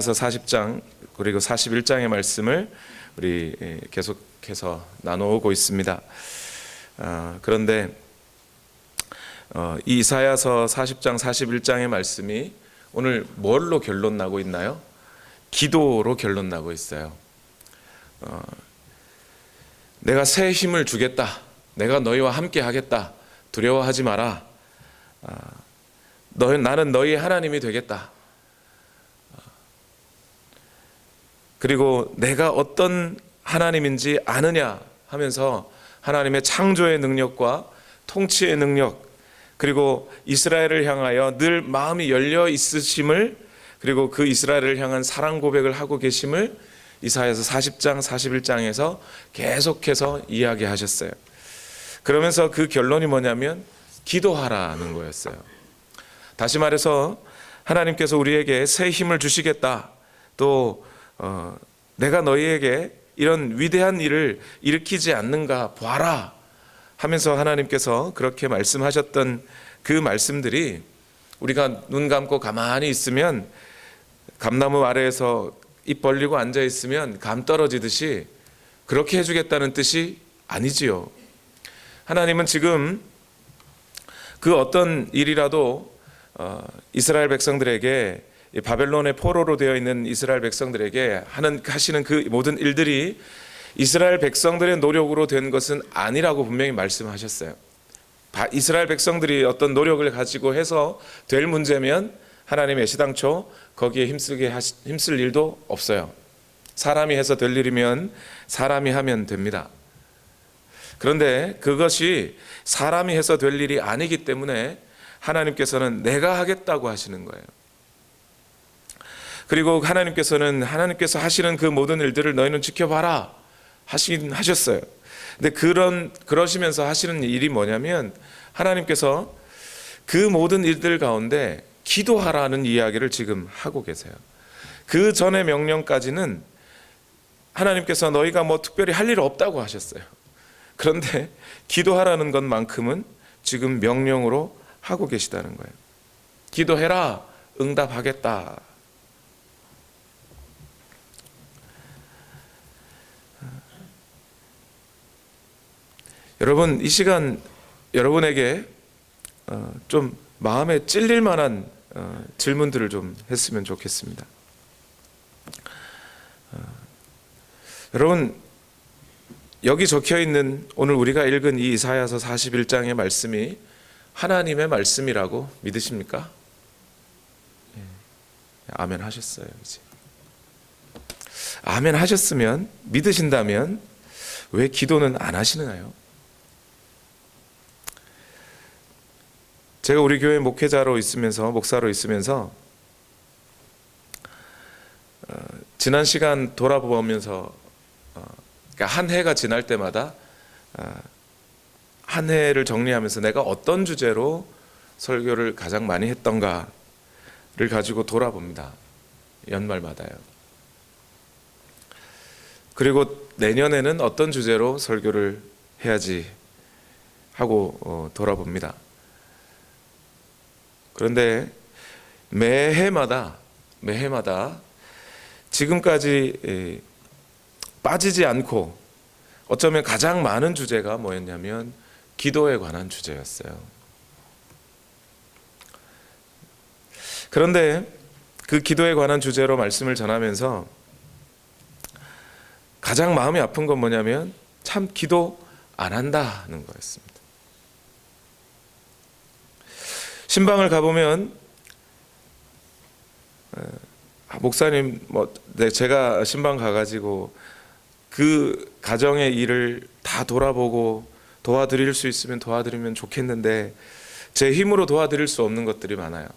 40장 그리고 41장의 말씀을 우리 계속해서 나누고 있습니다. 그런데 이 이사야서 40장 41장의 말씀이 오늘 뭘로 결론 나고 있나요? 기도로 결론 나고 있어요. 내가 새 힘을 주겠다. 내가 너희와 함께 하겠다. 두려워하지 마라. 나는 너희의 하나님이 되겠다. 그리고 내가 어떤 하나님인지 아느냐 하면서 하나님의 창조의 능력과 통치의 능력, 그리고 이스라엘을 향하여 늘 마음이 열려 있으심을, 그리고 그 이스라엘을 향한 사랑 고백을 하고 계심을 이사야서 40장 41장에서 계속해서 이야기하셨어요. 그러면서 그 결론이 뭐냐면 기도하라는 거였어요. 다시 말해서 하나님께서 우리에게 새 힘을 주시겠다. 또 내가 너희에게 이런 위대한 일을 일으키지 않는가 봐라 하면서 하나님께서 그렇게 말씀하셨던 그 말씀들이 우리가 눈 감고 가만히 있으면, 감나무 아래에서 입 벌리고 앉아 있으면 감 떨어지듯이 그렇게 해주겠다는 뜻이 아니지요. 하나님은 지금 그 어떤 일이라도 이스라엘 백성들에게, 바벨론의 포로로 되어 있는 이스라엘 백성들에게 하시는 그 모든 일들이 이스라엘 백성들의 노력으로 된 것은 아니라고 분명히 말씀하셨어요. 이스라엘 백성들이 어떤 노력을 가지고 해서 될 문제면 하나님의 시당초 거기에 힘쓸 일도 없어요. 사람이 해서 될 일이면 사람이 하면 됩니다. 그런데 그것이 사람이 해서 될 일이 아니기 때문에 하나님께서는 내가 하겠다고 하시는 거예요. 그리고 하나님께서 하시는 그 모든 일들을 너희는 지켜봐라 하셨어요. 근데 그러시면서 하시는 일이 뭐냐면, 하나님께서 그 모든 일들 가운데 기도하라는 이야기를 지금 하고 계세요. 그 전의 명령까지는 하나님께서 너희가 뭐 특별히 할 일 없다고 하셨어요. 그런데 기도하라는 것만큼은 지금 명령으로 하고 계시다는 거예요. 기도해라, 응답하겠다. 여러분, 이 시간 여러분에게 좀 마음에 찔릴 만한 질문들을 좀 했으면 좋겠습니다. 여러분, 여기 적혀있는 오늘 우리가 읽은 이 이사야서 41장의 말씀이 하나님의 말씀이라고 믿으십니까? 아멘 하셨어요. 이제 아멘 하셨으면, 믿으신다면 왜 기도는 안 하시나요? 제가 우리 교회 목사로 있으면서 지난 시간 돌아보면서 그러니까 한 해가 지날 때마다 한 해를 정리하면서 내가 어떤 주제로 설교를 가장 많이 했던가를 가지고 돌아봅니다. 연말마다요. 그리고 내년에는 어떤 주제로 설교를 해야지 하고 돌아봅니다. 그런데 매해마다 지금까지 빠지지 않고 어쩌면 가장 많은 주제가 뭐였냐면 기도에 관한 주제였어요. 그런데 그 기도에 관한 주제로 말씀을 전하면서 가장 마음이 아픈 건 뭐냐면 참 기도 안 한다는 거였습니다. 신방을 가보면 목사님, 제가 신방 가가지고 그 가정의 일을 다 돌아보고 도와드릴 수 있으면 도와드리면 좋겠는데 제 힘으로 도와드릴 수 없는 것들이 많아요.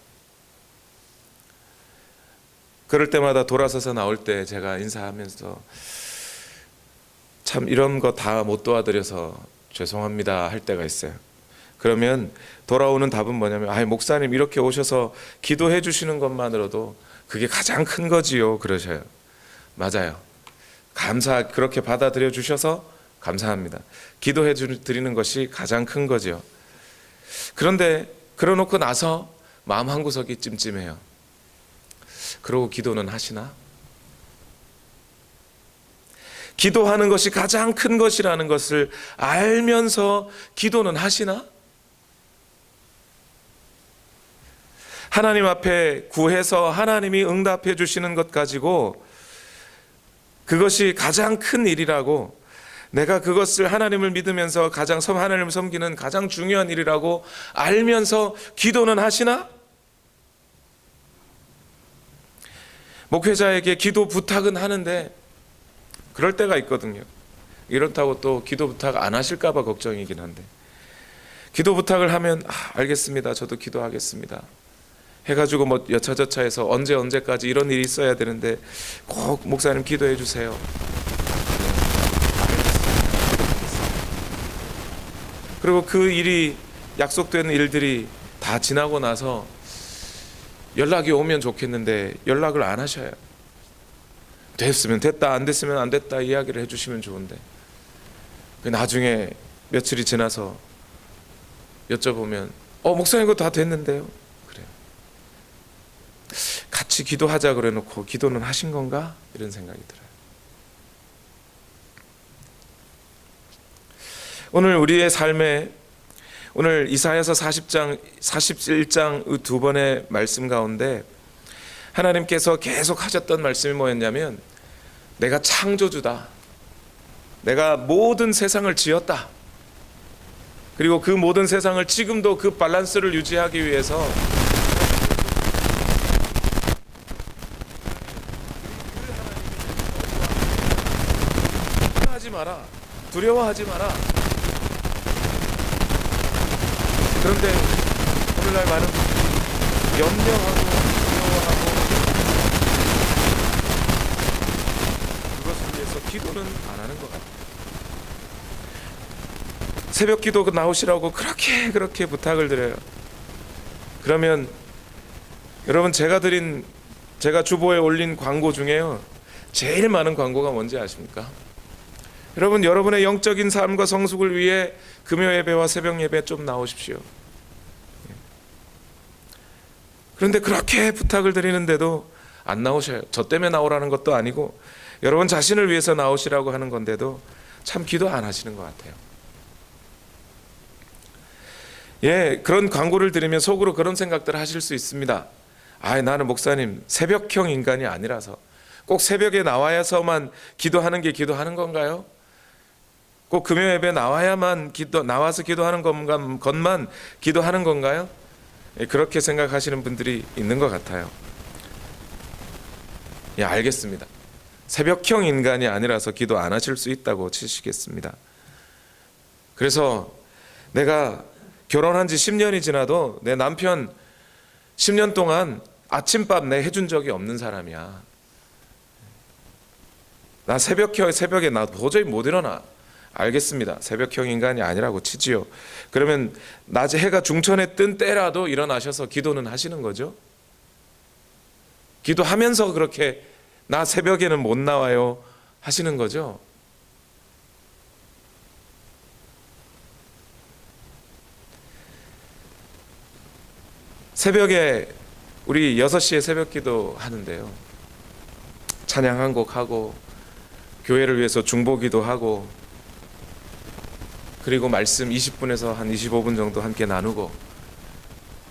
그럴 때마다 돌아서서 나올 때 제가 인사하면서 참 이런 거 다 못 도와드려서 죄송합니다 할 때가 있어요. 그러면 돌아오는 답은 뭐냐면, 목사님 이렇게 오셔서 기도해 주시는 것만으로도 그게 가장 큰 거지요 그러셔요. 맞아요. 그렇게 받아들여 주셔서 감사합니다. 기도해 드리는 것이 가장 큰 거지요. 그런데 그러놓고 나서 마음 한구석이 찜찜해요. 그러고 기도는 하시나? 기도하는 것이 가장 큰 것이라는 것을 알면서 기도는 하시나? 하나님 앞에 구해서 하나님이 응답해 주시는 것 가지고 그것이 가장 큰 일이라고, 내가 그것을 하나님을 믿으면서 하나님을 섬기는 가장 중요한 일이라고 알면서 기도는 하시나? 목회자에게 기도 부탁은 하는데 그럴 때가 있거든요. 이렇다고 또 기도 부탁 안 하실까 봐 걱정이긴 한데, 기도 부탁을 하면 알겠습니다, 저도 기도하겠습니다 해가지고 뭐 여차저차해서 언제까지 이런 일이 있어야 되는데 꼭 목사님 기도해 주세요. 그리고 그 일이, 약속된 일들이 다 지나고 나서 연락이 오면 좋겠는데 연락을 안 하셔요. 됐으면 됐다, 안 됐으면 안 됐다 이야기를 해주시면 좋은데, 나중에 며칠이 지나서 여쭤보면 목사님 이거 다 됐는데요. 그래요. 같이 기도하자 그래 놓고 기도는 하신 건가? 이런 생각이 들어요. 오늘 우리의 삶에, 오늘 이사야서 40장, 41장 두 번의 말씀 가운데 하나님께서 계속 하셨던 말씀이 뭐였냐면, 내가 창조주다, 내가 모든 세상을 지었다, 그리고 그 모든 세상을 지금도 그 밸런스를 유지하기 위해서 두려워하지 마라. 그런데 오늘날 많은 분들이 염려하고 두려워하고 그것을 위해서 기도는 안 하는 것 같아요. 새벽 기도 나오시라고 그렇게 부탁을 드려요. 그러면 여러분, 제가 주보에 올린 광고 중에요, 제일 많은 광고가 뭔지 아십니까? 여러분, 여러분의 영적인 삶과 성숙을 위해 금요 예배와 새벽 예배 좀 나오십시오. 그런데 그렇게 부탁을 드리는데도 안 나오셔요. 저 때문에 나오라는 것도 아니고 여러분 자신을 위해서 나오시라고 하는 건데도 참 기도 안 하시는 것 같아요. 그런 광고를 들으면 속으로 그런 생각들을 하실 수 있습니다. 나는 목사님 새벽형 인간이 아니라서 꼭 새벽에 나와야서만 기도하는 게 기도하는 건가요? 꼭 금요 예배 나와서 기도하는 것만 기도하는 건가요? 그렇게 생각하시는 분들이 있는 것 같아요. 알겠습니다. 새벽형 인간이 아니라서 기도 안 하실 수 있다고 치시겠습니다. 그래서 내가 결혼한 지 10년이 지나도 내 남편 10년 동안 아침밥 내 해준 적이 없는 사람이야. 나 새벽에 나 도저히 못 일어나. 알겠습니다. 새벽형 인간이 아니라고 치지요. 그러면 낮에 해가 중천에 뜬 때라도 일어나셔서 기도는 하시는 거죠. 기도하면서 그렇게 나 새벽에는 못 나와요 하시는 거죠. 새벽에 우리 6시에 새벽 기도 하는데요, 찬양 한 곡 하고 교회를 위해서 중보기도 하고, 그리고 말씀 20분에서 한 25분 정도 함께 나누고,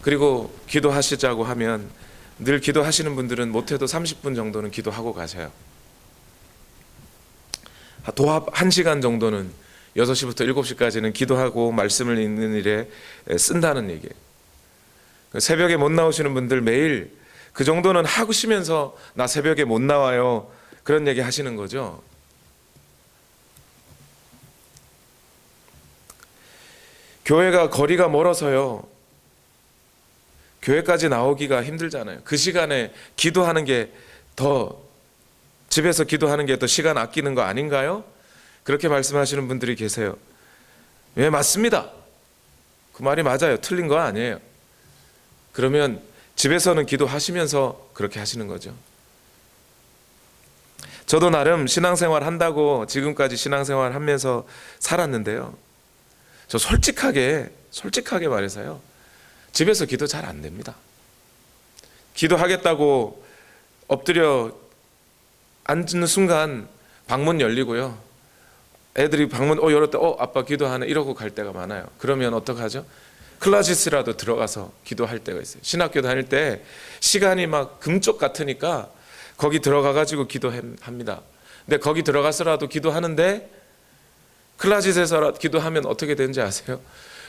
그리고 기도하시자고 하면 늘 기도하시는 분들은 못해도 30분 정도는 기도하고 가세요. 도합 1시간 정도는 6시부터 7시까지는 기도하고 말씀을 읽는 일에 쓴다는 얘기예요. 새벽에 못 나오시는 분들 매일 그 정도는 하시면서 나 새벽에 못 나와요 그런 얘기 하시는 거죠. 교회가 거리가 멀어서요, 교회까지 나오기가 힘들잖아요. 그 시간에 기도하는 게 더, 집에서 기도하는 게 더 시간 아끼는 거 아닌가요? 그렇게 말씀하시는 분들이 계세요. 맞습니다. 그 말이 맞아요. 틀린 거 아니에요. 그러면 집에서는 기도하시면서 그렇게 하시는 거죠. 저도 나름 신앙생활 한다고 지금까지 신앙생활 하면서 살았는데요, 저 솔직하게 말해서요, 집에서 기도 잘 안 됩니다. 기도하겠다고 엎드려 앉는 순간 방문 열리고요. 애들이 방문 열었다. 아빠 기도하네 이러고 갈 때가 많아요. 그러면 어떡하죠? 클라시스라도 들어가서 기도할 때가 있어요. 신학교 다닐 때 시간이 막 금쪽 같으니까 거기 들어가 가지고 기도합니다. 근데 거기 들어가서라도 기도하는데 클라시스에서 기도하면 어떻게 되는지 아세요?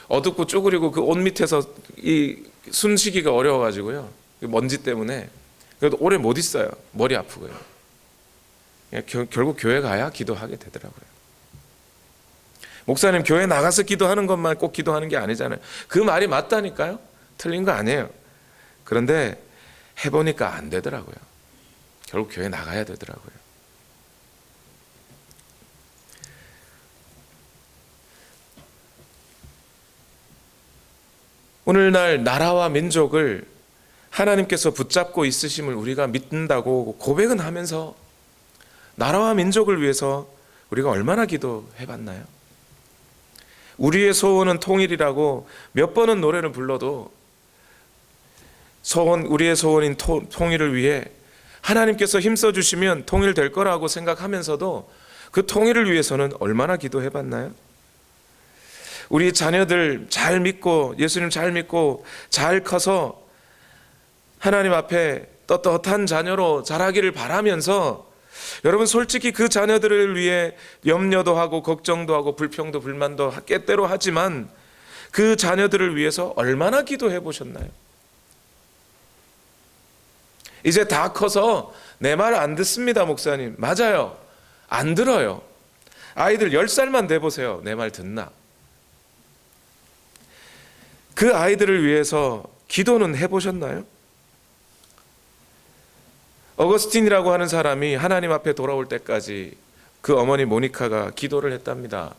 어둡고 쪼그리고 그 옷 밑에서 이 숨쉬기가 어려워 가지고요. 먼지 때문에 그래도 오래 못 있어요. 머리 아프고요. 결국 교회 가야 기도하게 되더라고요. 목사님 교회 나가서 기도하는 것만 꼭 기도하는 게 아니잖아요. 그 말이 맞다니까요. 틀린 거 아니에요. 그런데 해보니까 안 되더라고요. 결국 교회 나가야 되더라고요. 오늘날 나라와 민족을 하나님께서 붙잡고 있으심을 우리가 믿는다고 고백은 하면서 나라와 민족을 위해서 우리가 얼마나 기도해 봤나요? 우리의 소원은 통일이라고 몇 번은 노래를 불러도 우리의 소원인 통일을 위해 하나님께서 힘써 주시면 통일될 거라고 생각하면서도 그 통일을 위해서는 얼마나 기도해 봤나요? 우리 자녀들 잘 믿고 예수님 잘 믿고 잘 커서 하나님 앞에 떳떳한 자녀로 자라기를 바라면서 여러분 솔직히 그 자녀들을 위해 염려도 하고 걱정도 하고 불평도 불만도 때때로 하지만 그 자녀들을 위해서 얼마나 기도해 보셨나요? 이제 다 커서 내 말 안 듣습니다 목사님. 맞아요. 안 들어요. 아이들 10살만 돼보세요. 내 말 듣나? 그 아이들을 위해서 기도는 해보셨나요? 어거스틴이라고 하는 사람이 하나님 앞에 돌아올 때까지 그 어머니 모니카가 기도를 했답니다.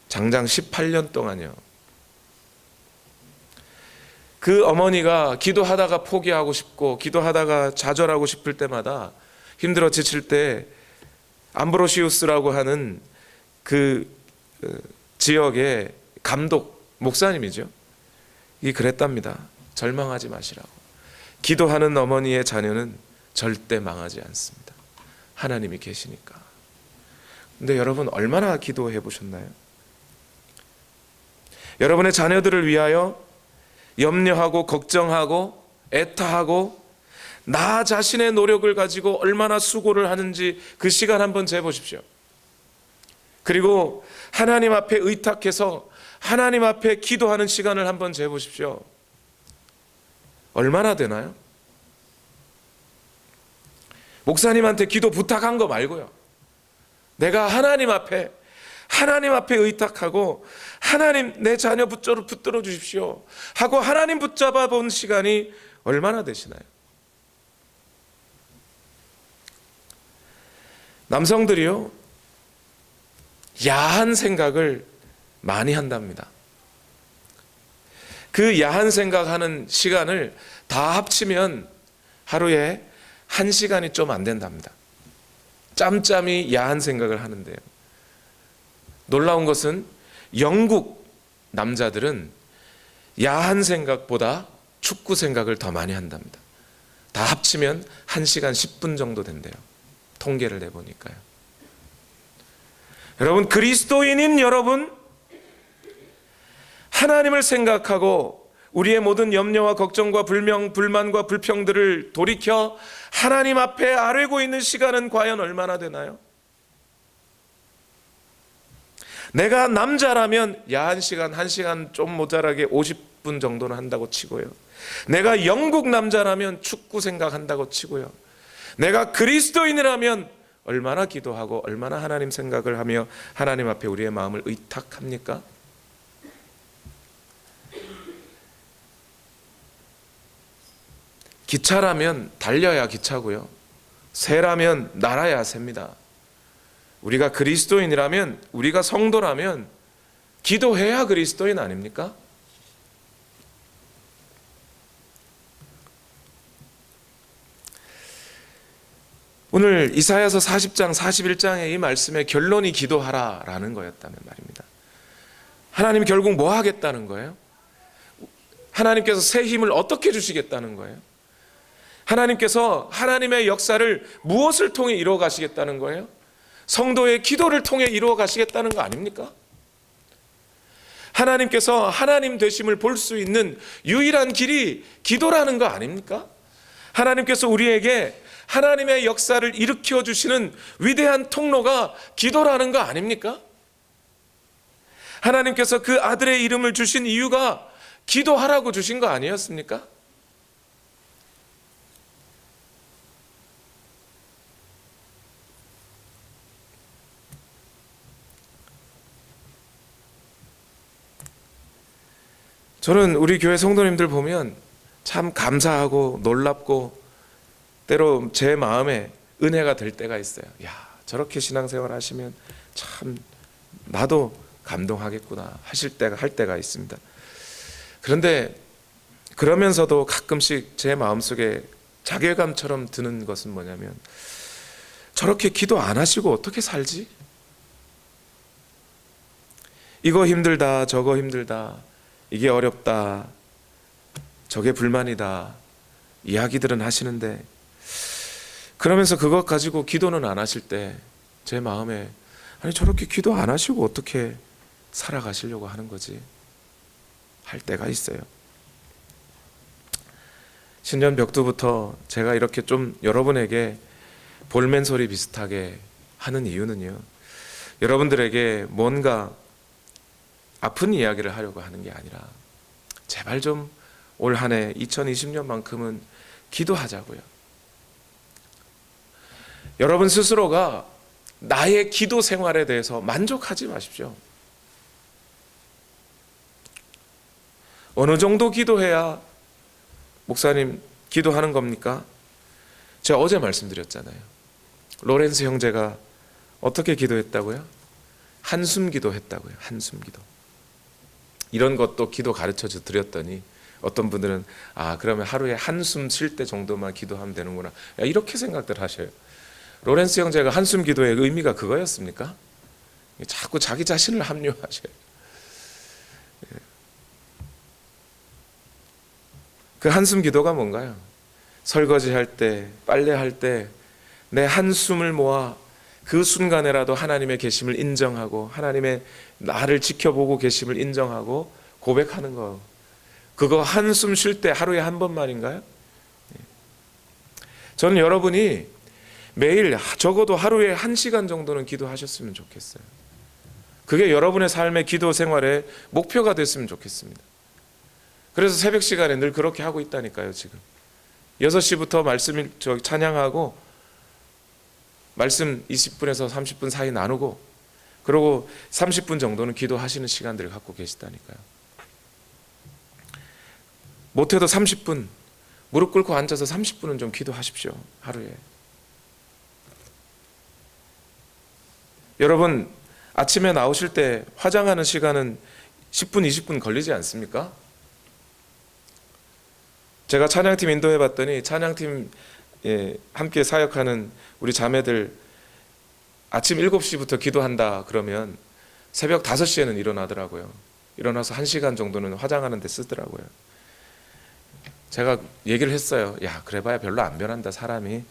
장장 18년 동안요. 그 어머니가 기도하다가 포기하고 싶고 기도하다가 좌절하고 싶을 때마다 힘들어 지칠 때 암브로시우스라고 하는 그 지역의 감독 목사님이죠. 이 그랬답니다. 절망하지 마시라고. 기도하는 어머니의 자녀는 절대 망하지 않습니다. 하나님이 계시니까. 근데 여러분 얼마나 기도해 보셨나요? 여러분의 자녀들을 위하여 염려하고 걱정하고 애타하고 나 자신의 노력을 가지고 얼마나 수고를 하는지 그 시간 한번 재보십시오. 그리고 하나님 앞에 의탁해서 하나님 앞에 기도하는 시간을 한번 재보십시오. 얼마나 되나요? 목사님한테 기도 부탁한 거 말고요. 내가 하나님 앞에 의탁하고 하나님 내 자녀 붙들어 주십시오 하고 하나님 붙잡아 본 시간이 얼마나 되시나요? 남성들이요 야한 생각을 많이 한답니다. 그 야한 생각하는 시간을 다 합치면 하루에 1시간이 좀 안 된답니다. 짬짬이 야한 생각을 하는데요. 놀라운 것은 영국 남자들은 야한 생각보다 축구 생각을 더 많이 한답니다. 다 합치면 1시간 10분 정도 된대요. 통계를 내보니까요. 여러분 그리스도인인 여러분 하나님을 생각하고 우리의 모든 염려와 걱정과 불만과 불평들을 돌이켜 하나님 앞에 아뢰고 있는 시간은 과연 얼마나 되나요? 내가 남자라면 야한 시간 1시간 좀 모자라게 50분 정도는 한다고 치고요. 내가 영국 남자라면 축구 생각한다고 치고요. 내가 그리스도인이라면 얼마나 기도하고 얼마나 하나님 생각을 하며 하나님 앞에 우리의 마음을 의탁합니까? 기차라면 달려야 기차고요. 새라면 날아야 셉니다. 우리가 그리스도인이라면 우리가 성도라면 기도해야 그리스도인 아닙니까? 오늘 이사야서 40장 41장의 이 말씀의 결론이 기도하라라는 거였다는 말입니다. 하나님 결국 뭐 하겠다는 거예요? 하나님께서 새 힘을 어떻게 주시겠다는 거예요? 하나님께서 하나님의 역사를 무엇을 통해 이루어 가시겠다는 거예요? 성도의 기도를 통해 이루어 가시겠다는 거 아닙니까? 하나님께서 하나님 되심을 볼 수 있는 유일한 길이 기도라는 거 아닙니까? 하나님께서 우리에게 하나님의 역사를 일으켜 주시는 위대한 통로가 기도라는 거 아닙니까? 하나님께서 그 아들의 이름을 주신 이유가 기도하라고 주신 거 아니었습니까? 저는 우리 교회 성도님들 보면 참 감사하고 놀랍고 때로 제 마음에 은혜가 될 때가 있어요. 야, 저렇게 신앙생활 하시면 참 나도 감동하겠구나 할 때가 있습니다. 그런데 그러면서도 가끔씩 제 마음속에 자괴감처럼 드는 것은 뭐냐면 저렇게 기도 안 하시고 어떻게 살지? 이거 힘들다 저거 힘들다 이게 어렵다 저게 불만이다 이야기들은 하시는데 그러면서 그것 가지고 기도는 안 하실 때 제 마음에 아니 저렇게 기도 안 하시고 어떻게 살아가시려고 하는 거지? 할 때가 있어요. 신년 벽두부터 제가 이렇게 좀 여러분에게 볼멘 소리 비슷하게 하는 이유는요, 여러분들에게 뭔가 아픈 이야기를 하려고 하는 게 아니라 제발 좀 올 한 해 2020년만큼은 기도하자고요. 여러분 스스로가 나의 기도 생활에 대해서 만족하지 마십시오. 어느 정도 기도해야 목사님 기도하는 겁니까? 제가 어제 말씀드렸잖아요. 로렌스 형제가 어떻게 기도했다고요? 한숨 기도했다고요. 한숨 기도. 이런 것도 기도 가르쳐 드렸더니 어떤 분들은 그러면 하루에 한숨 쉴 때 정도만 기도하면 되는구나 이렇게 생각들 하셔요. 로렌스 형제가 한숨 기도의 의미가 그거였습니까? 자꾸 자기 자신을 합리화하셔요. 그 한숨 기도가 뭔가요? 설거지할 때, 빨래할 때 내 한숨을 모아 그 순간에라도 하나님의 계심을 인정하고 하나님의 나를 지켜보고 계심을 인정하고 고백하는 거. 그거 한숨 쉴 때 하루에 한 번만인가요? 저는 여러분이 매일 적어도 하루에 1시간 정도는 기도하셨으면 좋겠어요. 그게 여러분의 삶의 기도 생활의 목표가 됐으면 좋겠습니다. 그래서 새벽 시간에 늘 그렇게 하고 있다니까요. 지금 6시부터 말씀 찬양하고 말씀 20분에서 30분 사이 나누고 그리고 30분 정도는 기도하시는 시간들을 갖고 계시다니까요. 못해도 30분 무릎 꿇고 앉아서 30분은 좀 기도하십시오. 하루에. 여러분 아침에 나오실 때 화장하는 시간은 10분 20분 걸리지 않습니까? 제가 찬양팀 인도해 봤더니 찬양팀 함께 사역하는 우리 자매들 아침 7시부터 기도한다 그러면 새벽 5시에는 일어나더라고요. 일어나서 1시간 정도는 화장하는 데 쓰더라고요. 제가 얘기를 했어요. 야, 그래봐야 별로 안 변한다 사람이.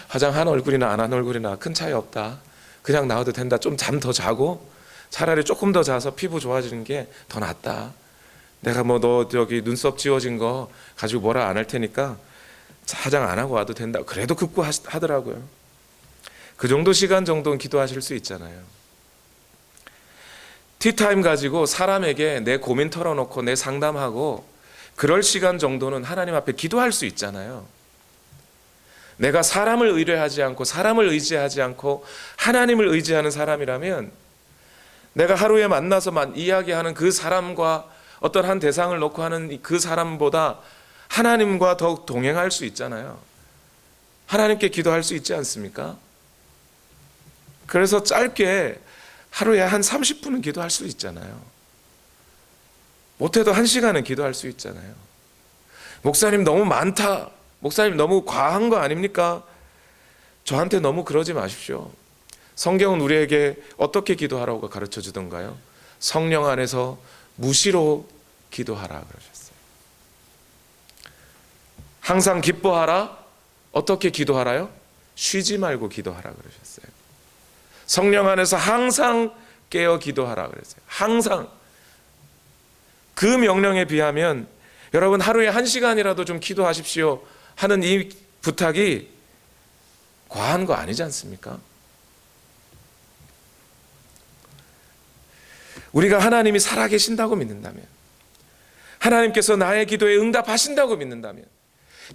화장한 얼굴이나 안 한 얼굴이나 큰 차이 없다. 그냥 나와도 된다. 좀 잠 더 자고 차라리 조금 더 자서 피부 좋아지는 게 더 낫다. 내가 뭐 너 저기 눈썹 지워진 거 가지고 뭐라 안 할 테니까 화장 안 하고 와도 된다. 그래도 급구하더라고요. 그 정도 시간 정도는 기도하실 수 있잖아요. 티타임 가지고 사람에게 내 고민 털어놓고 내 상담하고 그럴 시간 정도는 하나님 앞에 기도할 수 있잖아요. 내가 사람을 의뢰하지 않고 사람을 의지하지 않고 하나님을 의지하는 사람이라면 내가 하루에 만나서만 이야기하는 그 사람과 어떤 한 대상을 놓고 하는 그 사람보다 하나님과 더욱 동행할 수 있잖아요. 하나님께 기도할 수 있지 않습니까? 그래서 짧게 하루에 한 30분은 기도할 수 있잖아요. 못해도 1시간은 기도할 수 있잖아요. 목사님 너무 많다. 목사님 너무 과한 거 아닙니까? 저한테 너무 그러지 마십시오. 성경은 우리에게 어떻게 기도하라고 가르쳐 주던가요? 성령 안에서 무시로 기도하라 그러셨어요. 항상 기뻐하라. 어떻게 기도하라요? 쉬지 말고 기도하라 그러셨어요. 성령 안에서 항상 깨어 기도하라 그랬어요. 항상. 그 명령에 비하면 여러분 하루에 1시간이라도 좀 기도하십시오 하는 이 부탁이 과한 거 아니지 않습니까? 우리가 하나님이 살아계신다고 믿는다면, 하나님께서 나의 기도에 응답하신다고 믿는다면,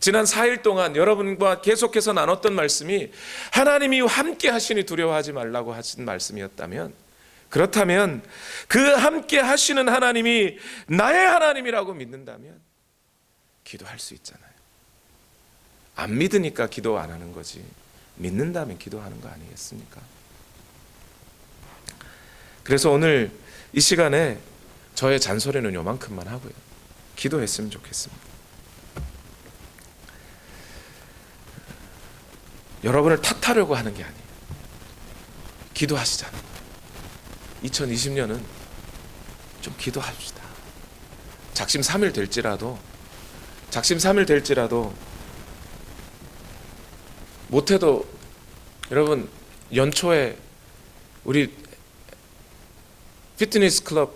지난 4일 동안 여러분과 계속해서 나눴던 말씀이 하나님이 함께 하시니 두려워하지 말라고 하신 말씀이었다면, 그렇다면 그 함께 하시는 하나님이 나의 하나님이라고 믿는다면 기도할 수 있잖아요. 안 믿으니까 기도 안 하는 거지, 믿는다면 기도하는 거 아니겠습니까? 그래서 오늘 이 시간에 저의 잔소리는 요만큼만 하고요, 기도했으면 좋겠습니다. 여러분을 탓하려고 하는 게 아니에요. 기도하시잖아요. 2020년은 좀 기도합시다. 작심 3일 될지라도 못해도 여러분 연초에 우리 피트니스 클럽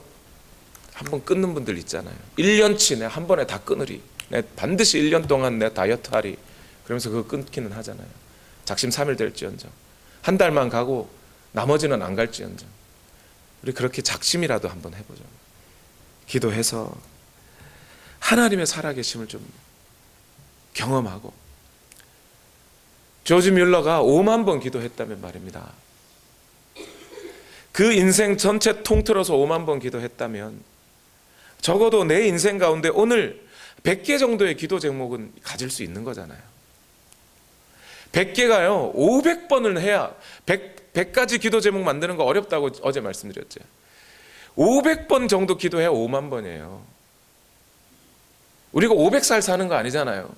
한번 끊는 분들 있잖아요. 1년치 내 한 번에 다 끊으리, 내 반드시 1년 동안 내 다이어트 하리, 그러면서 그거 끊기는 하잖아요. 작심 3일 될지언정, 한 달만 가고 나머지는 안 갈지언정, 우리 그렇게 작심이라도 한번 해보죠. 기도해서 하나님의 살아계심을 좀 경험하고, 조지 뮬러가 5만 번 기도했다면 말입니다. 그 인생 전체 통틀어서 5만 번 기도했다면 적어도 내 인생 가운데 오늘 100개 정도의 기도 제목은 가질 수 있는 거잖아요. 100개가요 500번을 해야 100가지 기도 제목 만드는 거 어렵다고 어제 말씀드렸죠. 500번 정도 기도해야 5만 번이에요. 우리가 500살 사는 거 아니잖아요.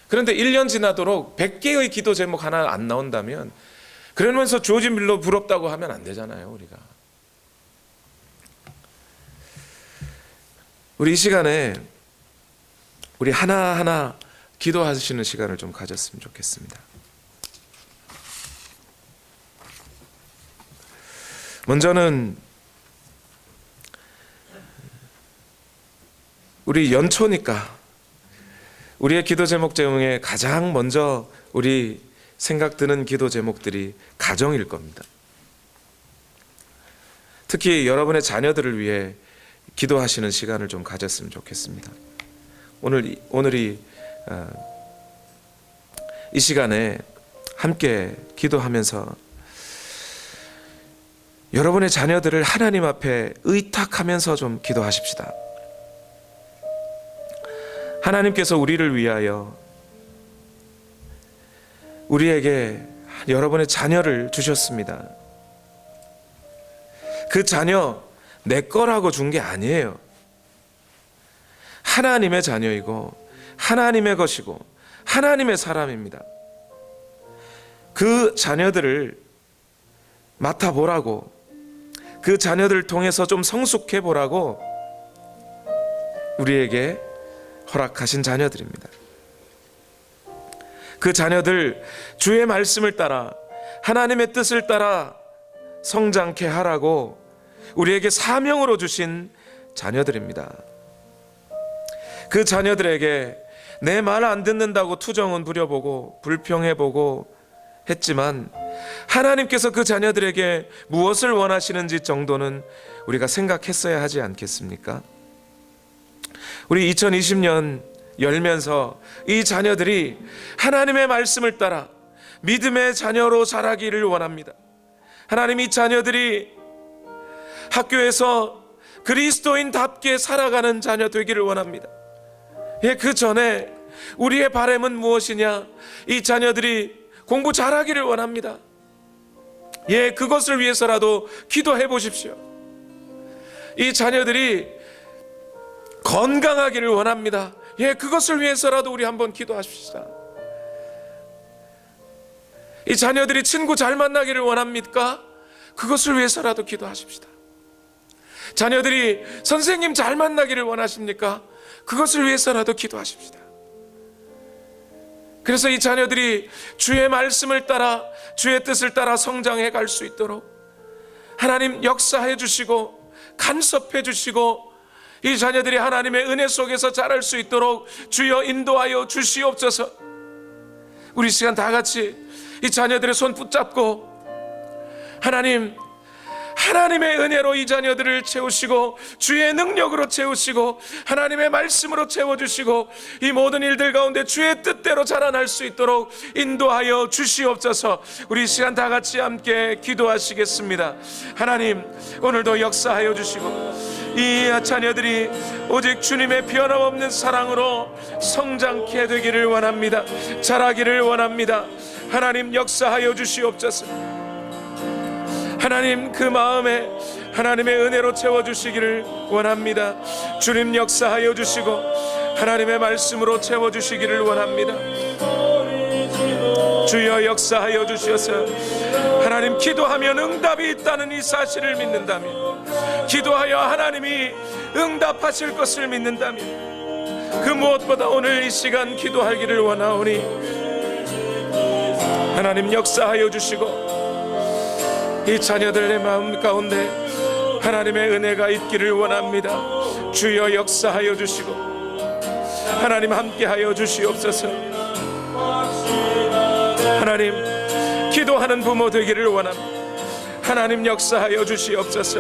그런데 1년 지나도록 100개의 기도 제목 하나 안 나온다면, 그러면서 조지 밀러 부럽다고 하면 안 되잖아요. 우리가 우리 이 시간에 우리 하나하나 기도하시는 시간을 좀 가졌으면 좋겠습니다. 먼저는 우리 연초니까 우리의 기도 제목 중에 가장 먼저 우리 생각 드는 기도 제목들이 가정일 겁니다. 특히 여러분의 자녀들을 위해 기도하시는 시간을 좀 가졌으면 좋겠습니다. 오늘이 이 시간에 함께 기도하면서 여러분의 자녀들을 하나님 앞에 의탁하면서 좀 기도하십시다. 하나님께서 우리를 위하여 우리에게 여러분의 자녀를 주셨습니다. 그 자녀 내 거라고 준 게 아니에요. 하나님의 자녀이고 하나님의 것이고 하나님의 사람입니다. 그 자녀들을 맡아보라고, 그 자녀들을 통해서 좀 성숙해 보라고 우리에게 허락하신 자녀들입니다. 그 자녀들 주의 말씀을 따라 하나님의 뜻을 따라 성장케 하라고 우리에게 사명으로 주신 자녀들입니다. 그 자녀들에게 내 말 안 듣는다고 투정은 부려보고 불평해보고 했지만 하나님께서 그 자녀들에게 무엇을 원하시는지 정도는 우리가 생각했어야 하지 않겠습니까? 우리 2020년 열면서 이 자녀들이 하나님의 말씀을 따라 믿음의 자녀로 자라기를 원합니다. 하나님, 이 자녀들이 학교에서 그리스도인답게 살아가는 자녀 되기를 원합니다. 그 전에 우리의 바람은 무엇이냐? 이 자녀들이 공부 잘하기를 원합니다. 그것을 위해서라도 기도해 보십시오. 이 자녀들이 건강하기를 원합니다. 그것을 위해서라도 우리 한번 기도하십시다. 이 자녀들이 친구 잘 만나기를 원합니까? 그것을 위해서라도 기도하십시다. 자녀들이 선생님 잘 만나기를 원하십니까? 그것을 위해서라도 기도하십시다. 그래서 이 자녀들이 주의 말씀을 따라 주의 뜻을 따라 성장해 갈 수 있도록 하나님 역사해 주시고 간섭해 주시고 이 자녀들이 하나님의 은혜 속에서 자랄 수 있도록 주여 인도하여 주시옵소서. 우리 시간 다 같이 이 자녀들의 손 붙잡고 하나님의 은혜로 이 자녀들을 채우시고 주의 능력으로 채우시고 하나님의 말씀으로 채워주시고 이 모든 일들 가운데 주의 뜻대로 자라날 수 있도록 인도하여 주시옵소서. 우리 시간 다 같이 함께 기도하시겠습니다. 하나님, 오늘도 역사하여 주시고 이 자녀들이 오직 주님의 변함없는 사랑으로 성장케 되기를 원합니다. 자라기를 원합니다. 하나님, 역사하여 주시옵소서. 하나님, 그 마음에 하나님의 은혜로 채워주시기를 원합니다. 주님, 역사하여 주시고 하나님의 말씀으로 채워주시기를 원합니다. 주여, 역사하여 주셔서 하나님, 기도하면 응답이 있다는 이 사실을 믿는다면, 기도하여 하나님이 응답하실 것을 믿는다면, 그 무엇보다 오늘 이 시간 기도하기를 원하오니 하나님, 역사하여 주시고 이 자녀들의 마음 가운데 하나님의 은혜가 있기를 원합니다. 주여, 역사하여 주시고 하나님, 함께하여 주시옵소서. 하나님, 기도하는 부모 되기를 원합니다. 하나님, 역사하여 주시옵소서.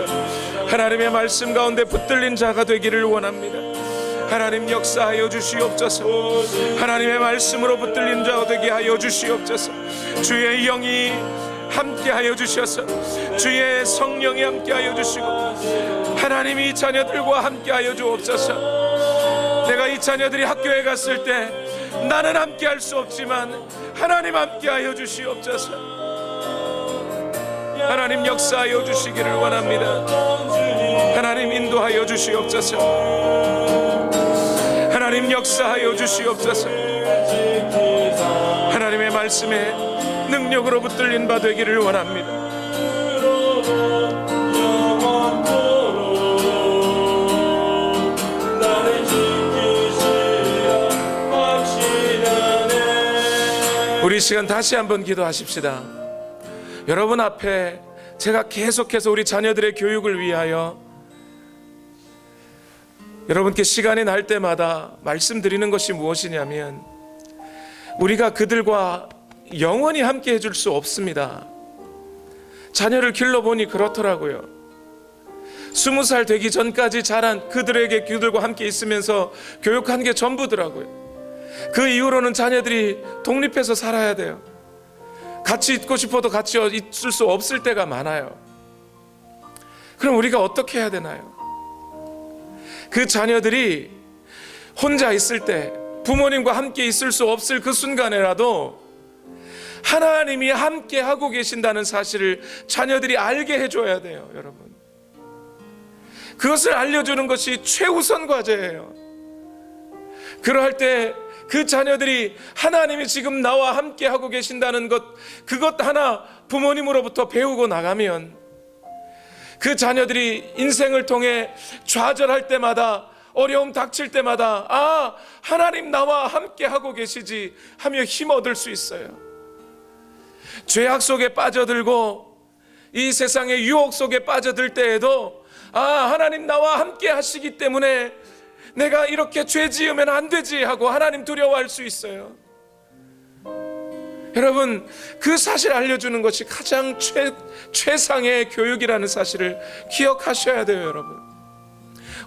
하나님의 말씀 가운데 붙들린 자가 되기를 원합니다. 하나님, 역사하여 주시옵소서. 하나님의 말씀으로 붙들린 자가 되게 하여 주시옵소서. 주의 영이 함께하여 주셔서 주의 성령이 함께하여 주시고 하나님이 이 자녀들과 함께하여 주옵소서. 내가 이 자녀들이 학교에 갔을 때 나는 함께할 수 없지만 하나님 함께하여 주시옵소서. 하나님, 역사하여 주시기를 원합니다. 하나님, 인도하여 주시옵소서. 하나님, 역사하여 주시옵소서. 하나님의 말씀에 능력으로 붙들린 바 되기를 원합니다. 우리 시간 다시 한번 기도하십시다. 여러분 앞에 제가 계속해서 우리 자녀들의 교육을 위하여 여러분께 시간이 날 때마다 말씀드리는 것이 무엇이냐면, 우리가 그들과 영원히 함께 해줄 수 없습니다. 자녀를 길러보니 그렇더라고요. 20살 되기 전까지 자란 그들과 함께 있으면서 교육한 게 전부더라고요. 그 이후로는 자녀들이 독립해서 살아야 돼요. 같이 있고 싶어도 같이 있을 수 없을 때가 많아요. 그럼 우리가 어떻게 해야 되나요? 그 자녀들이 혼자 있을 때, 부모님과 함께 있을 수 없을 그 순간에라도 하나님이 함께 하고 계신다는 사실을 자녀들이 알게 해줘야 돼요. 여러분, 그것을 알려주는 것이 최우선 과제예요. 그러할 때 그 자녀들이 하나님이 지금 나와 함께 하고 계신다는 그것 하나 부모님으로부터 배우고 나가면, 그 자녀들이 인생을 통해 좌절할 때마다, 어려움 닥칠 때마다, 아, 하나님 나와 함께 하고 계시지 하며 힘 얻을 수 있어요. 죄악 속에 빠져들고 이 세상의 유혹 속에 빠져들 때에도, 아, 하나님 나와 함께 하시기 때문에 내가 이렇게 죄 지으면 안 되지 하고 하나님 두려워할 수 있어요. 여러분, 그 사실 알려주는 것이 가장 최상의 교육이라는 사실을 기억하셔야 돼요. 여러분,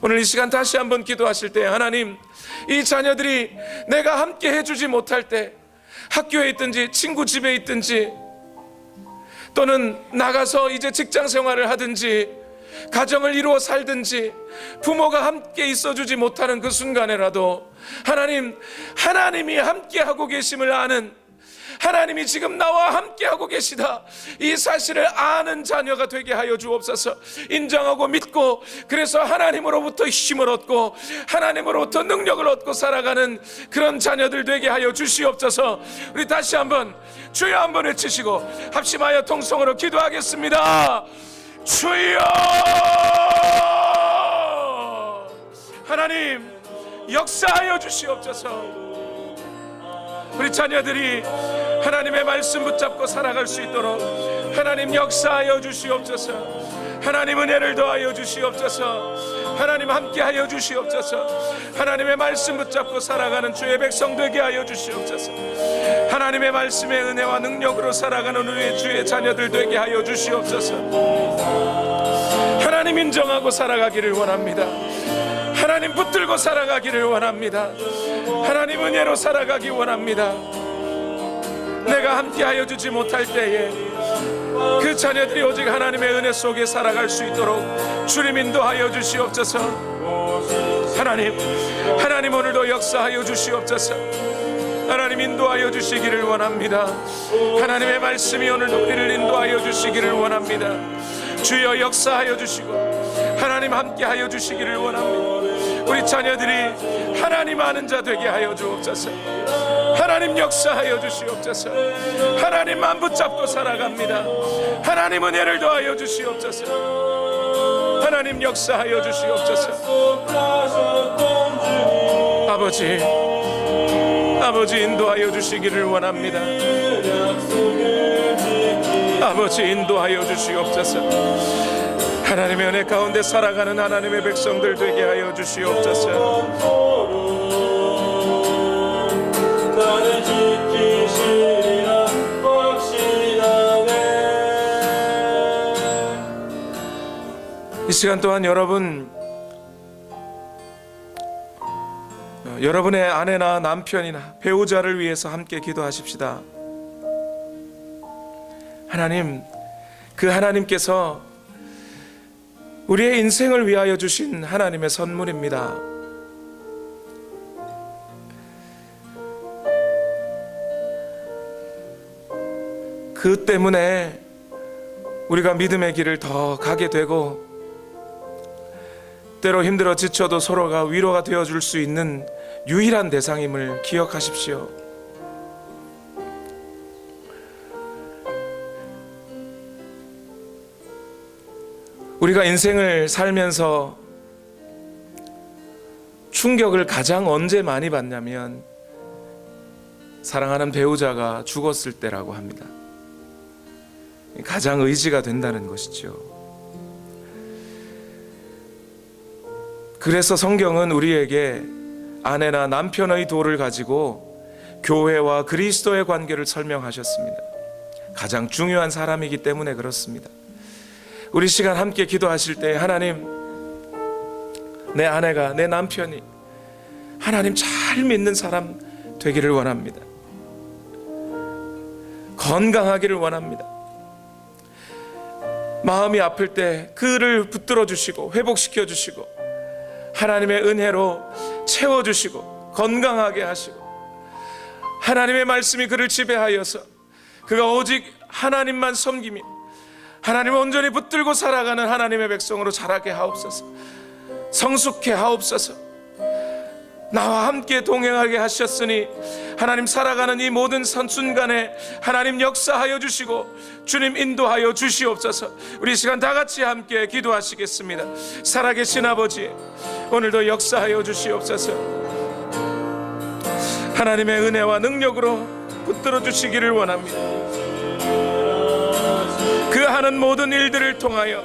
오늘 이 시간 다시 한번 기도하실 때, 하나님, 이 자녀들이 내가 함께 해주지 못할 때, 학교에 있든지 친구 집에 있든지 또는 나가서 이제 직장 생활을 하든지 가정을 이루어 살든지 부모가 함께 있어주지 못하는 그 순간에라도 하나님이 함께 하고 계심을 아는, 하나님이 지금 나와 함께 하고 계시다, 이 사실을 아는 자녀가 되게 하여 주옵소서. 인정하고 믿고, 그래서 하나님으로부터 힘을 얻고 하나님으로부터 능력을 얻고 살아가는 그런 자녀들 되게 하여 주시옵소서. 우리 다시 한번 주여 한번 외치시고 합심하여 통성으로 기도하겠습니다. 주여, 하나님 역사하여 주시옵소서. 우리 자녀들이 하나님의 말씀 붙잡고 살아갈 수 있도록 하나님 역사하여 주시옵소서. 하나님 은혜를 더하여 주시옵소서. 하나님 함께하여 주시옵소서. 하나님의 말씀 붙잡고 살아가는 주의 백성 되게 하여 주시옵소서. 하나님의 말씀의 은혜와 능력으로 살아가는 우리 주의 자녀들 되게 하여 주시옵소서. 하나님 인정하고 살아가기를 원합니다. 하나님 붙들고 살아가기를 원합니다. 하나님 은혜로 살아가기 원합니다. 내가 함께하여 주지 못할 때에 그 자녀들이 오직 하나님의 은혜 속에 살아갈 수 있도록 주님 인도하여 주시옵소서. 하나님 오늘도 역사하여 주시옵소서. 하나님 인도하여 주시기를 원합니다. 하나님의 말씀이 오늘도 우리를 인도하여 주시기를 원합니다. 주여 역사하여 주시고 하나님 함께하여 주시기를 원합니다. 우리 자녀들이 하나님 아는 자 되게 하여 주옵소서. 하나님 역사하여 주시옵소서. 하나님만 붙잡고 살아갑니다. 하나님 은혜를 더하여 주시옵소서. 하나님 역사하여 주시옵소서. 아버지 인도하여 주시기를 원합니다. 아버지 인도하여 주시옵소서. 하나님의 은혜 가운데 살아가는 하나님의 백성들 되게 하여 주시옵소서. 나를 지키시리라 확신하네. 이 시간 또한 여러분의 아내나 남편이나 배우자를 위해서 함께 기도하십시다. 그 하나님께서 우리의 인생을 위하여 주신 하나님의 선물입니다. 그 때문에 우리가 믿음의 길을 더 가게 되고 때로 힘들어 지쳐도 서로가 위로가 되어줄 수 있는 유일한 대상임을 기억하십시오. 우리가 인생을 살면서 충격을 가장 언제 많이 받냐면 사랑하는 배우자가 죽었을 때라고 합니다. 가장 의지가 된다는 것이죠. 그래서 성경은 우리에게 아내나 남편의 도를 가지고 교회와 그리스도의 관계를 설명하셨습니다. 가장 중요한 사람이기 때문에 그렇습니다. 우리 시간 함께 기도하실 때 하나님, 내 아내가, 내 남편이 하나님 잘 믿는 사람 되기를 원합니다. 건강하기를 원합니다. 마음이 아플 때 그를 붙들어 주시고 회복시켜 주시고 하나님의 은혜로 채워주시고 건강하게 하시고 하나님의 말씀이 그를 지배하여서 그가 오직 하나님만 섬기며 하나님을 온전히 붙들고 살아가는 하나님의 백성으로 자라게 하옵소서. 성숙해 하옵소서. 나와 함께 동행하게 하셨으니 하나님 살아가는 이 모든 순간에 하나님 역사하여 주시고 주님 인도하여 주시옵소서. 우리 시간 다 같이 함께 기도하시겠습니다. 살아계신 아버지, 오늘도 역사하여 주시옵소서. 하나님의 은혜와 능력으로 붙들어 주시기를 원합니다. 그 하는 모든 일들을 통하여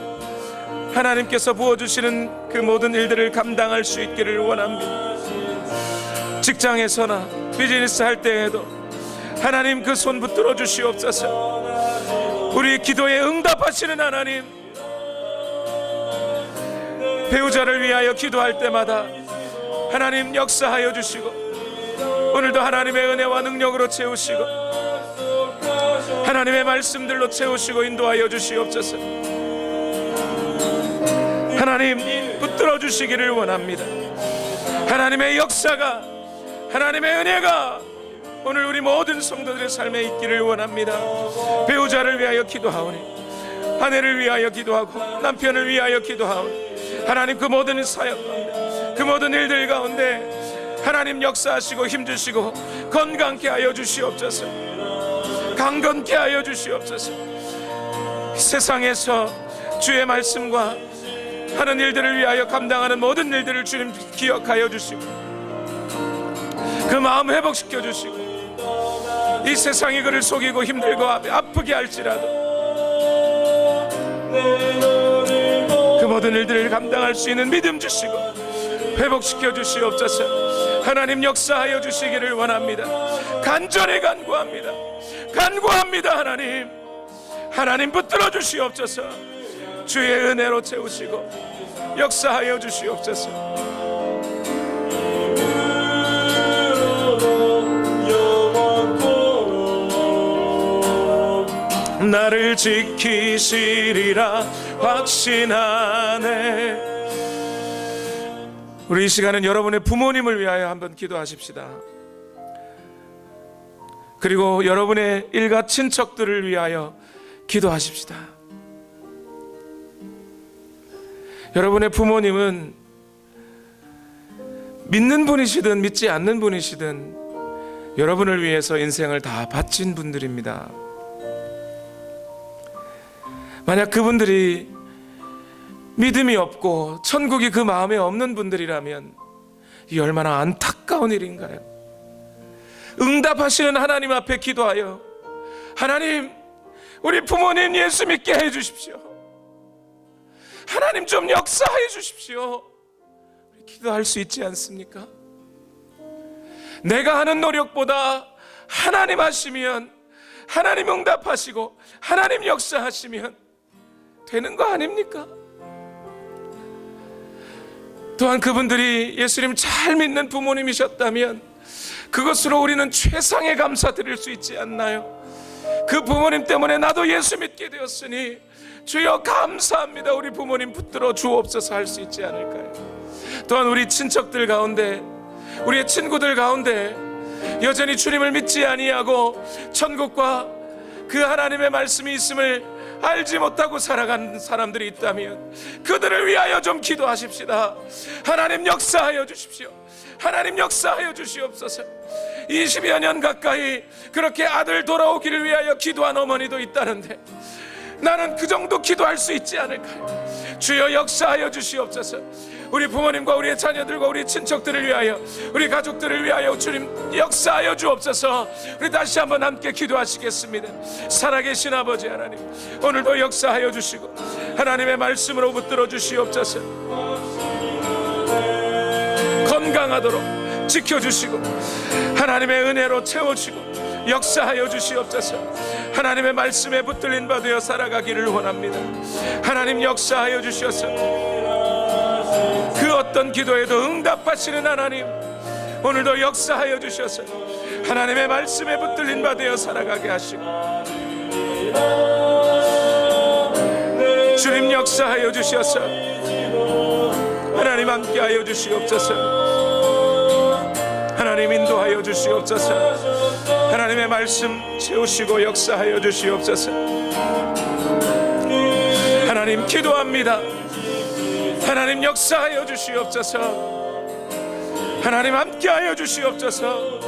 하나님께서 부어주시는 그 모든 일들을 감당할 수 있기를 원합니다. 직장에서나 비즈니스 할 때에도 하나님 그 손 붙들어 주시옵소서. 우리 기도에 응답하시는 하나님, 배우자를 위하여 기도할 때마다 하나님 역사하여 주시고 오늘도 하나님의 은혜와 능력으로 채우시고 하나님의 말씀들로 채우시고 인도하여 주시옵소서. 하나님 붙들어 주시기를 원합니다. 하나님의 역사가, 하나님의 은혜가 오늘 우리 모든 성도들의 삶에 있기를 원합니다. 배우자를 위하여 기도하오니, 아내를 위하여 기도하고 남편을 위하여 기도하오니 하나님 그 모든 사역 가운데, 그 모든 일들 가운데 하나님 역사하시고 힘주시고 건강케 하여 주시옵소서. 강건케 하여 주시옵소서. 세상에서 주의 말씀과 하는 일들을 위하여 감당하는 모든 일들을 주님 기억하여 주시고 그 마음 회복시켜 주시고 이 세상이 그를 속이고 힘들고 아프게 할지라도 그 모든 일들을 감당할 수 있는 믿음 주시고 회복시켜 주시옵소서. 하나님 역사하여 주시기를 원합니다. 간절히 간구합니다. 간구합니다. 하나님 붙들어 주시옵소서. 주의 은혜로 채우시고 역사하여 주시옵소서. 나를 지키시리라 확신하네. 우리 이 시간은 여러분의 부모님을 위하여 한번 기도하십시다. 그리고 여러분의 일가 친척들을 위하여 기도하십시다. 여러분의 부모님은 믿는 분이시든 믿지 않는 분이시든 여러분을 위해서 인생을 다 바친 분들입니다. 만약 그분들이 믿음이 없고 천국이 그 마음에 없는 분들이라면 이 얼마나 안타까운 일인가요? 응답하시는 하나님 앞에 기도하여 하나님, 우리 부모님 예수 믿게 해주십시오. 하나님 좀 역사해 주십시오. 기도할 수 있지 않습니까? 내가 하는 노력보다 하나님 하시면, 하나님 응답하시고 하나님 역사하시면 되는 거 아닙니까? 또한 그분들이 예수님 잘 믿는 부모님이셨다면 그것으로 우리는 최상의 감사 드릴 수 있지 않나요? 그 부모님 때문에 나도 예수 믿게 되었으니 주여 감사합니다. 우리 부모님 붙들어 주옵소서 할 수 있지 않을까요? 또한 우리 친척들 가운데, 우리의 친구들 가운데 여전히 주님을 믿지 아니하고 천국과 그 하나님의 말씀이 있음을 알지 못하고 살아가는 사람들이 있다면 그들을 위하여 좀 기도하십시다. 하나님 역사하여 주십시오. 하나님 역사하여 주시옵소서. 20여 년 가까이 그렇게 아들 돌아오기를 위하여 기도한 어머니도 있다는데 나는 그 정도 기도할 수 있지 않을까요? 주여 역사하여 주시옵소서. 우리 부모님과 우리의 자녀들과 우리 친척들을 위하여, 우리 가족들을 위하여 주님 역사하여 주옵소서. 우리 다시 한번 함께 기도하시겠습니다. 살아계신 아버지 하나님, 오늘도 역사하여 주시고 하나님의 말씀으로 붙들어 주시옵소서. 건강하도록 지켜주시고 하나님의 은혜로 채워주시고 역사하여 주시옵소서. 하나님의 말씀에 붙들린 바 되어 살아가기를 원합니다. 하나님 역사하여 주셔서 그 어떤 기도에도 응답하시는 하나님, 오늘도 역사하여 주셔서 하나님의 말씀에 붙들린 바 되어 살아가게 하시고 주님 역사하여 주셔서 하나님 함께하여 주시옵소서. 하나님 인도하여 주시옵소서. 하나님의 말씀 채우시고 역사하여 주시옵소서. 하나님 기도합니다. 하나님 역사하여 주시옵소서. 하나님 함께하여 주시옵소서.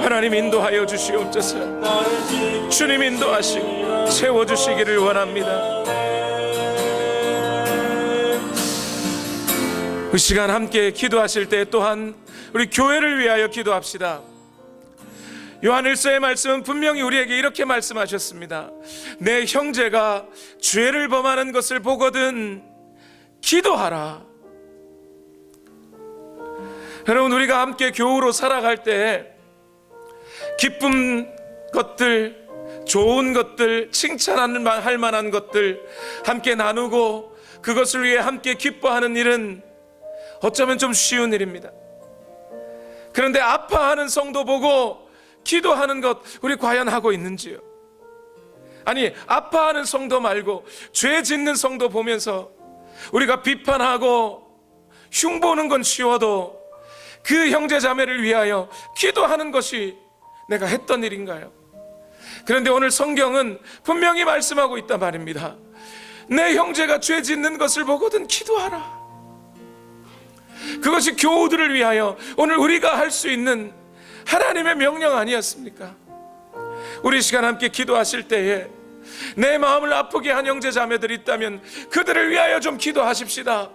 하나님 인도하여 주시옵소서. 주님 인도하시고 채워주시기를 원합니다. 그 시간 함께 기도하실 때 또한 우리 교회를 위하여 기도합시다. 요한일서의 말씀은 분명히 우리에게 이렇게 말씀하셨습니다. 내 형제가 죄를 범하는 것을 보거든 기도하라. 여러분, 우리가 함께 교우로 살아갈 때 기쁜 것들, 좋은 것들, 칭찬할 만한 것들 함께 나누고 그것을 위해 함께 기뻐하는 일은 어쩌면 좀 쉬운 일입니다. 그런데 아파하는 성도 보고 기도하는 것 우리 과연 하고 있는지요? 아니, 아파하는 성도 말고 죄 짓는 성도 보면서 우리가 비판하고 흉보는 건 쉬워도 그 형제 자매를 위하여 기도하는 것이 내가 했던 일인가요? 그런데 오늘 성경은 분명히 말씀하고 있단 말입니다. 내 형제가 죄 짓는 것을 보거든 기도하라. 그것이 교우들을 위하여 오늘 우리가 할 수 있는 하나님의 명령 아니었습니까? 우리 시간 함께 기도하실 때에 내 마음을 아프게 한 형제 자매들이 있다면 그들을 위하여 좀 기도하십시다.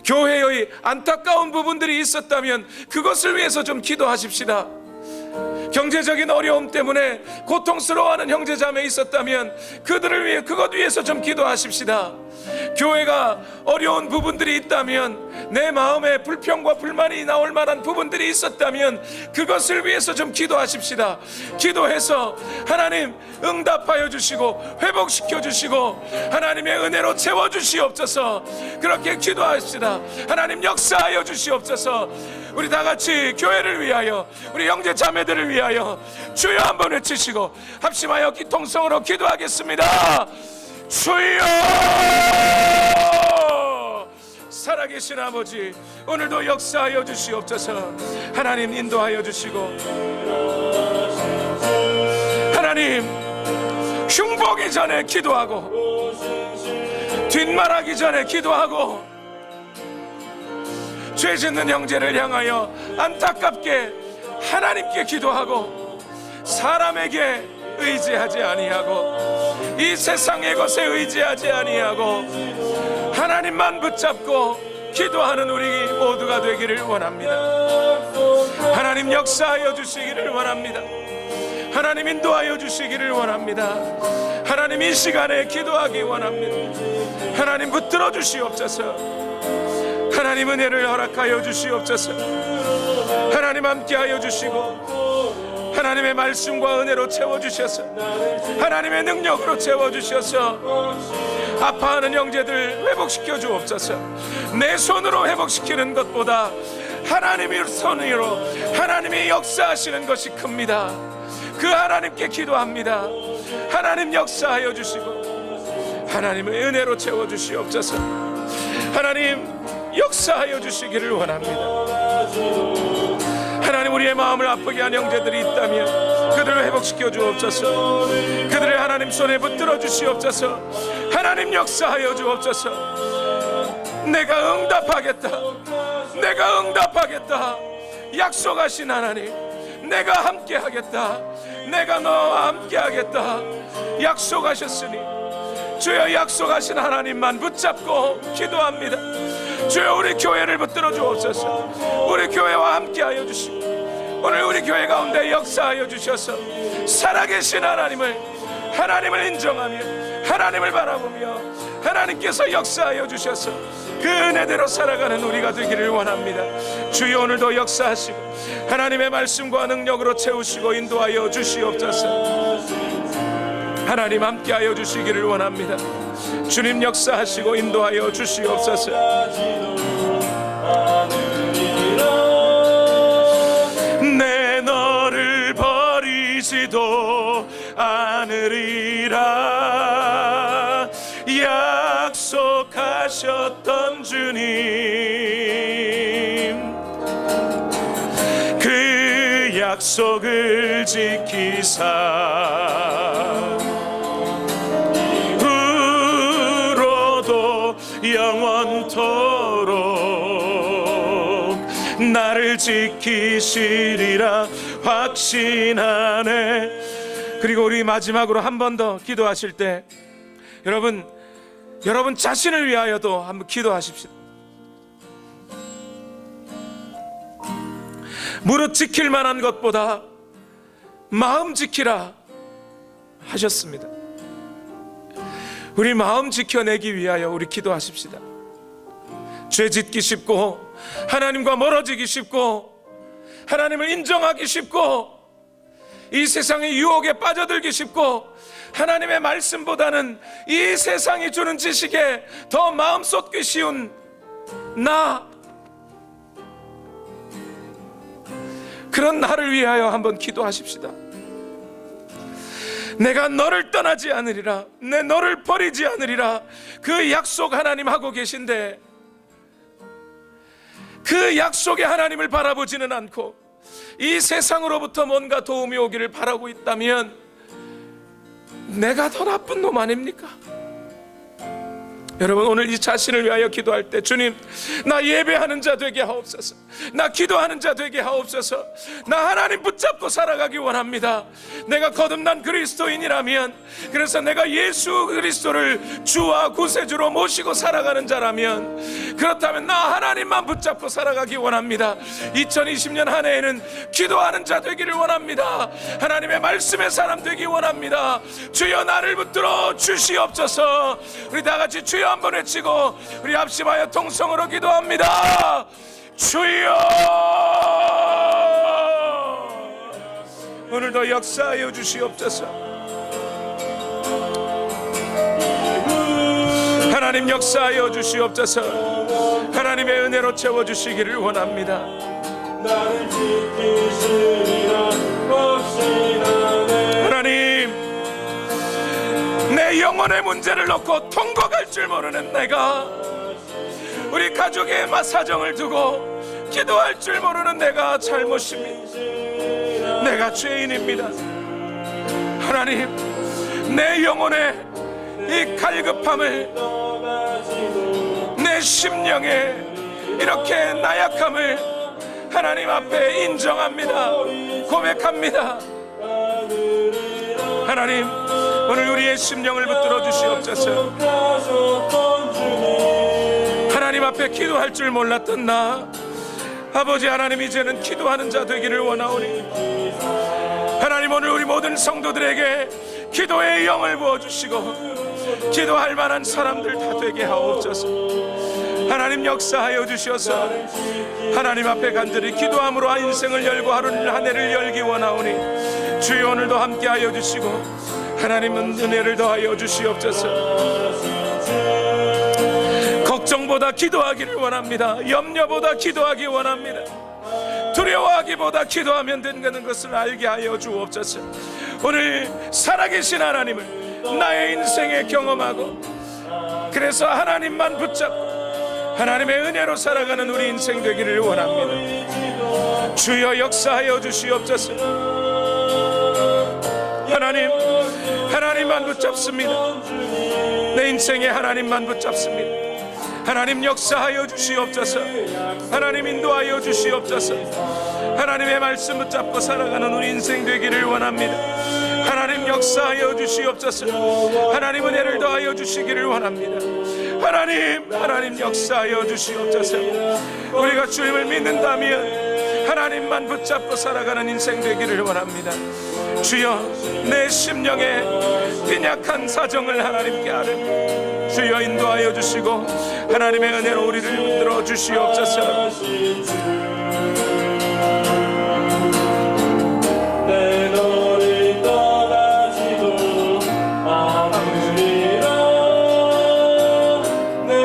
교회의 안타까운 부분들이 있었다면 그것을 위해서 좀 기도하십시다. 경제적인 어려움 때문에 고통스러워하는 형제자매 있었다면 그들을 위해, 그것 위해서 좀 기도하십시다. 교회가 어려운 부분들이 있다면, 내 마음에 불평과 불만이 나올 만한 부분들이 있었다면 그것을 위해서 좀 기도하십시다. 기도해서 하나님 응답하여 주시고 회복시켜 주시고 하나님의 은혜로 채워주시옵소서. 그렇게 기도하십시다. 하나님 역사하여 주시옵소서. 우리 다같이 교회를 위하여, 우리 형제 자매들을 위하여 주여 한번 외치시고 합심하여 통성으로 기도하겠습니다. 주여! 살아계신 아버지, 오늘도 역사하여 주시옵소서. 하나님 인도하여 주시고, 하나님 흉보기 전에 기도하고 뒷말하기 전에 기도하고, 죄 짓는 형제를 향하여 안타깝게 하나님께 기도하고, 사람에게 의지하지 아니하고 이 세상의 것에 의지하지 아니하고 하나님만 붙잡고 기도하는 우리 모두가 되기를 원합니다. 하나님 역사하여 주시기를 원합니다. 하나님 인도하여 주시기를 원합니다. 하나님 이 시간에 기도하기 원합니다. 하나님 붙들어 주시옵소서. 하나님 은혜를 허락하여 주시옵소서. 하나님 함께하여 주시고 하나님의 말씀과 은혜로 채워주셔서, 하나님의 능력으로 채워주셔서 아파하는 형제들 회복시켜 주옵소서. 내 손으로 회복시키는 것보다 하나님의 손으로 하나님이 역사하시는 것이 큽니다. 그 하나님께 기도합니다. 하나님 역사하여 주시고 하나님의 은혜로 채워주시옵소서. 하나님 역사하여 주시기를 원합니다. 하나님 우리의 마음을 아프게 한 형제들이 있다면 그들을 회복시켜 주옵소서. 그들을 하나님 손에 붙들어 주시옵소서. 하나님 역사하여 주옵소서. 내가 응답하겠다. 내가 응답하겠다. 약속하신 하나님, 내가 함께하겠다. 내가 너와 함께하겠다. 약속하셨으니 주여, 약속하신 하나님만 붙잡고 기도합니다. 주여, 우리 교회를 붙들어 주옵소서. 우리 교회와 함께하여 주시고 오늘 우리 교회 가운데 역사하여 주셔서 살아계신 하나님을 인정하며 하나님을 바라보며 하나님께서 역사하여 주셔서 그 은혜대로 살아가는 우리가 되기를 원합니다. 주여, 오늘도 역사하시고 하나님의 말씀과 능력으로 채우시고 인도하여 주시옵소서. 하나님 함께하여 주시기를 원합니다. 주님 역사하시고 인도하여 주시옵소서. 내 너를 버리지도 않으리라 약속하셨던 주님, 그 약속을 지키사 영원토록 나를 지키시리라 확신하네. 그리고 우리 마지막으로 한 번 더 기도하실 때 여러분 자신을 위하여도 한번 기도하십시오. 무릇 지킬 만한 것보다 마음 지키라 하셨습니다. 우리 마음 지켜내기 위하여 우리 기도하십시다. 죄 짓기 쉽고 하나님과 멀어지기 쉽고 하나님을 인정하기 쉽고 이 세상의 유혹에 빠져들기 쉽고 하나님의 말씀보다는 이 세상이 주는 지식에 더 마음 쏟기 쉬운 그런 나를 위하여 한번 기도하십시다. 내가 너를 떠나지 않으리라, 내 너를 버리지 않으리라, 그 약속 하나님 하고 계신데 그 약속의 하나님을 바라보지는 않고 이 세상으로부터 뭔가 도움이 오기를 바라고 있다면 내가 더 나쁜 놈 아닙니까? 여러분, 오늘 이 자신을 위하여 기도할 때, 주님, 나 예배하는 자 되게 하옵소서. 나 기도하는 자 되게 하옵소서. 나 하나님 붙잡고 살아가기 원합니다. 내가 거듭난 그리스도인이라면, 그래서 내가 예수 그리스도를 주와 구세주로 모시고 살아가는 자라면, 그렇다면 나 하나님만 붙잡고 살아가기 원합니다. 2020년 한 해에는 기도하는 자 되기를 원합니다. 하나님의 말씀의 사람 되기 원합니다. 주여 나를 붙들어 주시옵소서. 우리 다 같이 주여 한번 외치고 우리 합심하여 통성으로 기도합니다. 주여, 오늘도 역사하여 주시옵소서. 하나님 역사하여 주시옵소서. 하나님의 은혜로 채워주시기를 원합니다. 하나님, 내 영혼의 문제를 놓고 통곡할 줄 모르는 내가, 우리 가족의 사정을 두고 기도할 줄 모르는 내가 잘못입니다. 내가 죄인입니다. 하나님, 내 영혼의 이 갈급함을, 내 심령의 이렇게 나약함을 하나님 앞에 인정합니다. 고백합니다. 하나님, 오늘 우리의 심령을 붙들어 주시옵소서. 하나님 앞에 기도할 줄 몰랐던 나, 아버지 하나님, 이제는 기도하는 자 되기를 원하오니, 하나님, 오늘 우리 모든 성도들에게 기도의 영을 부어주시고 기도할 만한 사람들 다 되게 하옵소서. 하나님 역사하여 주셔서 하나님 앞에 간절히 기도함으로 인생을 열고 하루를 한 해를 열기 원하오니, 주여 오늘도 함께하여 주시고 하나님은 은혜를 더하여 주시옵소서. 걱정보다 기도하기를 원합니다. 염려보다 기도하기 원합니다. 두려워하기보다 기도하면 된다는 것을 알게 하여 주옵소서. 오늘 살아계신 하나님을 나의 인생에 경험하고, 그래서 하나님만 붙잡고 하나님의 은혜로 살아가는 우리 인생 되기를 원합니다. 주여 역사하여 주시옵소서. 하나님, 하나님만 붙잡습니다. 내 인생에 하나님만 붙잡습니다. 하나님 역사하여 주시옵소서. 하나님 인도하여 주시옵소서. 하나님의 말씀 붙잡고 살아가는 우리 인생 되기를 원합니다. 하나님 역사하여 주시옵소서. 하나님 은혜를 더하여 주시기를 원합니다. 하나님 역사하여 주시옵소서. 우리가 주님을 믿는다면 하나님만 붙잡고 살아가는 인생 되기를 원합니다. 주여, 내 심령의 빈약한 사정을 하나님께 아뢰 주여 인도하여 주시고 하나님의 은혜로 우리를 붙들어 주시옵소서.